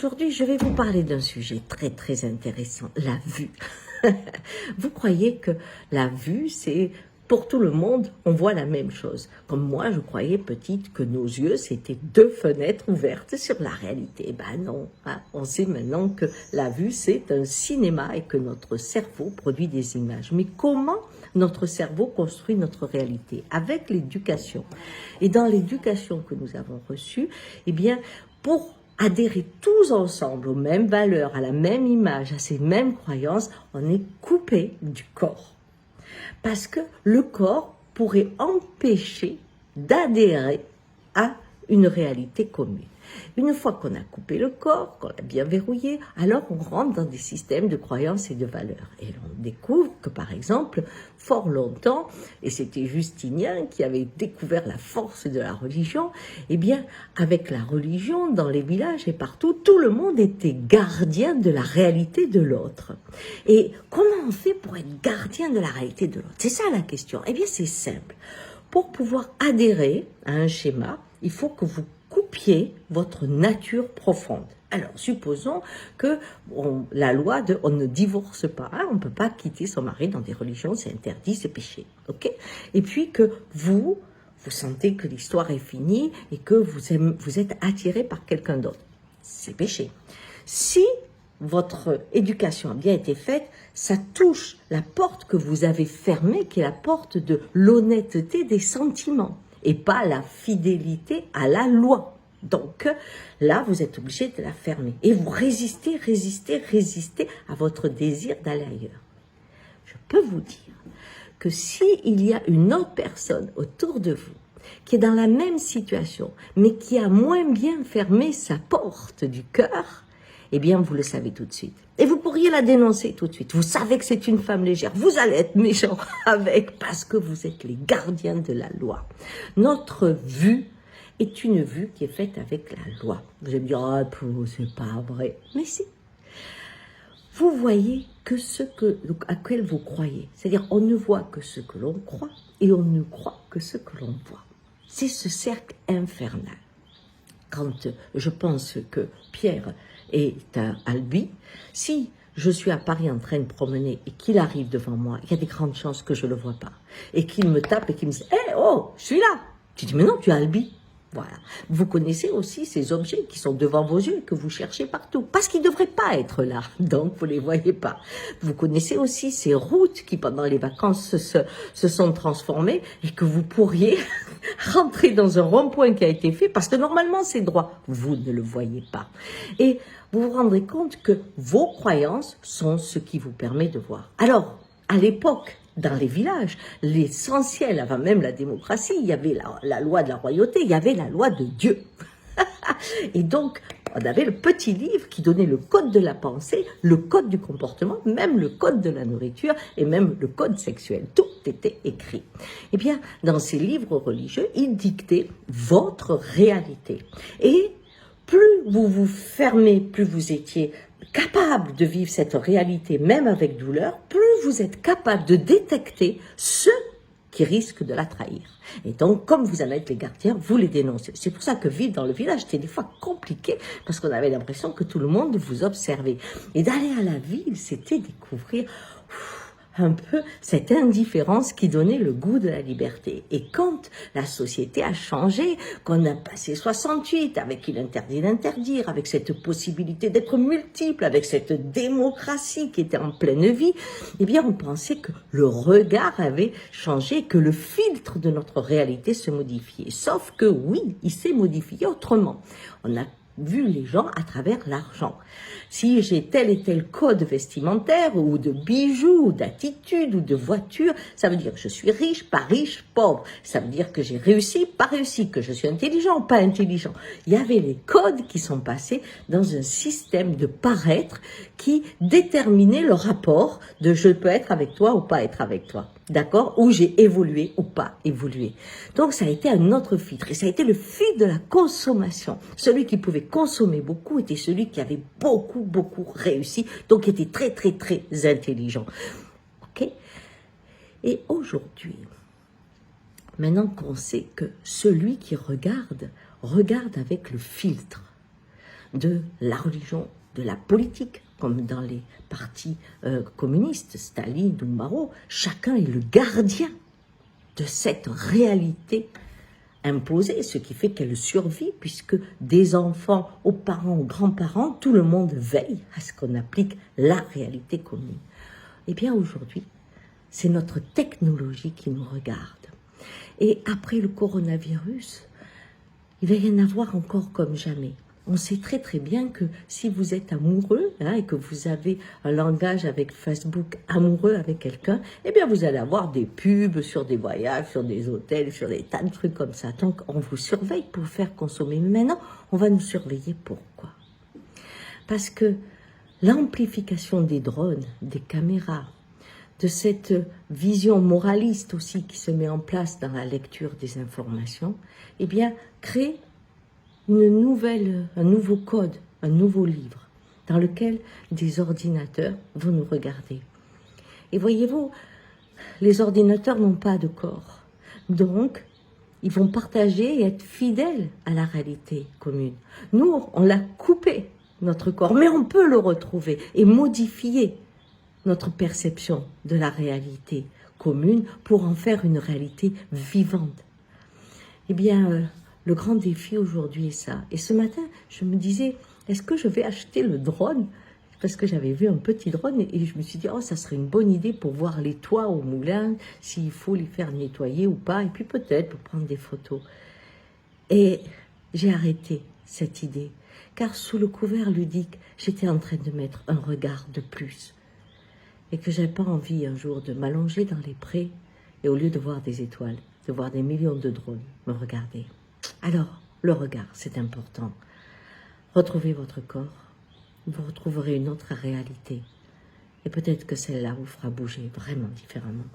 Aujourd'hui, je vais vous parler d'un sujet très très intéressant, la vue. Vous croyez que la vue, c'est pour tout le monde, on voit la même chose. Comme moi, je croyais petite que nos yeux, c'était deux fenêtres ouvertes sur la réalité. Ben non, hein. On sait maintenant que la vue, c'est un cinéma et que notre cerveau produit des images. Mais comment notre cerveau construit notre réalité? Avec l'éducation. Et dans l'éducation que nous avons reçue, eh bien, pour adhérer tous ensemble aux mêmes valeurs, à la même image, à ces mêmes croyances, on est coupé du corps. Parce que le corps pourrait empêcher d'adhérer à une réalité commune. Une fois qu'on a coupé le corps, qu'on l'a bien verrouillé, alors on rentre dans des systèmes de croyances et de valeurs. Et on découvre que, par exemple, fort longtemps, et c'était Justinien qui avait découvert la force de la religion, eh bien, avec la religion, dans les villages et partout, tout le monde était gardien de la réalité de l'autre. Et comment on fait pour être gardien de la réalité de l'autre? C'est ça la question. Eh bien, c'est simple. Pour pouvoir adhérer à un schéma, il faut que vous coupiez votre nature profonde. Alors, supposons que la loi de on ne divorce pas, hein, on ne peut pas quitter son mari dans des religions, c'est interdit, c'est péché. Ok? Et puis que vous sentez que l'histoire est finie et que vous êtes attiré par quelqu'un d'autre. C'est péché. Si votre éducation a bien été faite, ça touche la porte que vous avez fermée, qui est la porte de l'honnêteté des sentiments, et pas la fidélité à la loi. Donc là, vous êtes obligé de la fermer. Et vous résistez à votre désir d'aller ailleurs. Je peux vous dire que s'il y a une autre personne autour de vous qui est dans la même situation, mais qui a moins bien fermé sa porte du cœur, eh bien, vous le savez tout de suite. Et vous pourriez la dénoncer tout de suite. Vous savez que c'est une femme légère. Vous allez être méchant avec parce que vous êtes les gardiens de la loi. Notre vue est une vue qui est faite avec la loi. Vous allez me dire, ah, c'est pas vrai. Mais si. Vous voyez que à quel vous croyez. C'est-à-dire, on ne voit que ce que l'on croit et on ne croit que ce que l'on voit. C'est ce cercle infernal. Quand je pense que Pierre est à Albi, si je suis à Paris en train de promener et qu'il arrive devant moi, il y a des grandes chances que je ne le vois pas. Et qu'il me tape et qu'il me dit « Hé, oh, je suis là !» Tu dis « Mais non, tu es à Albi !» Voilà. Vous connaissez aussi ces objets qui sont devant vos yeux et que vous cherchez partout. Parce qu'ils ne devraient pas être là. Donc, vous ne les voyez pas. Vous connaissez aussi ces routes qui, pendant les vacances, se sont transformées et que vous pourriez rentrer dans un rond-point qui a été fait parce que normalement, c'est droit. Vous ne le voyez pas. Et vous vous rendrez compte que vos croyances sont ce qui vous permet de voir. Alors, à l'époque, dans les villages, l'essentiel, avant même la démocratie, il y avait la loi de la royauté, il y avait la loi de Dieu. Et donc, on avait le petit livre qui donnait le code de la pensée, le code du comportement, même le code de la nourriture et même le code sexuel. Tout était écrit. Eh bien, dans ces livres religieux, ils dictaient votre réalité. Et plus vous vous fermez, plus vous étiez capable de vivre cette réalité, même avec douleur, plus vous êtes capable de détecter ceux qui risquent de la trahir. Et donc, comme vous en êtes les gardiens, vous les dénoncez. C'est pour ça que vivre dans le village était des fois compliqué, parce qu'on avait l'impression que tout le monde vous observait. Et d'aller à la ville, c'était découvrir un peu cette indifférence qui donnait le goût de la liberté. Et quand la société a changé, qu'on a passé 68, avec il interdit d'interdire, avec cette possibilité d'être multiple, avec cette démocratie qui était en pleine vie, eh bien on pensait que le regard avait changé, que le filtre de notre réalité se modifiait. Sauf que oui, il s'est modifié autrement. On a vu les gens à travers l'argent. Si j'ai tel et tel code vestimentaire ou de bijoux, ou d'attitude ou de voiture, ça veut dire que je suis riche, pas riche, pauvre. Ça veut dire que j'ai réussi, pas réussi, que je suis intelligent, pas intelligent. Il y avait les codes qui sont passés dans un système de paraître qui déterminait le rapport de je peux être avec toi ou pas être avec toi. D'accord? Où j'ai évolué ou pas évolué. Donc, ça a été un autre filtre. Et ça a été le filtre de la consommation. Celui qui pouvait consommer beaucoup était celui qui avait beaucoup réussi. Donc, qui était très intelligent. Ok? Et aujourd'hui, maintenant qu'on sait que celui qui regarde avec le filtre de la religion, de la politique, comme dans les partis communistes, Staline ou Mao. Chacun est le gardien de cette réalité imposée, ce qui fait qu'elle survit, puisque des enfants aux parents, aux grands-parents, tout le monde veille à ce qu'on applique la réalité commune. Eh bien aujourd'hui, c'est notre technologie qui nous regarde. Et après le coronavirus, il va y en avoir encore comme jamais. On sait très très bien que si vous êtes amoureux et que vous avez un langage avec Facebook amoureux avec quelqu'un, eh bien vous allez avoir des pubs sur des voyages, sur des hôtels, sur des tas de trucs comme ça. Donc on vous surveille pour vous faire consommer. Mais maintenant, on va nous surveiller. Pourquoi? Parce que l'amplification des drones, des caméras, de cette vision moraliste aussi qui se met en place dans la lecture des informations, eh bien, crée un nouveau code, un nouveau livre, dans lequel des ordinateurs vont nous regarder. Et voyez-vous, les ordinateurs n'ont pas de corps. Donc, ils vont partager et être fidèles à la réalité commune. Nous, on l'a coupé, notre corps, mais on peut le retrouver et modifier notre perception de la réalité commune pour en faire une réalité vivante. Eh bien, le grand défi aujourd'hui est ça. Et ce matin, je me disais, est-ce que je vais acheter le drone? Parce que j'avais vu un petit drone et je me suis dit, oh, ça serait une bonne idée pour voir les toits au moulin, s'il faut les faire nettoyer ou pas, et puis peut-être pour prendre des photos. Et j'ai arrêté cette idée, car sous le couvert ludique, j'étais en train de mettre un regard de plus. Et que j'avais pas envie un jour de m'allonger dans les prés et au lieu de voir des étoiles, de voir des millions de drones me regarder. Alors, le regard, c'est important. Retrouvez votre corps, vous retrouverez une autre réalité. Et peut-être que celle-là vous fera bouger vraiment différemment.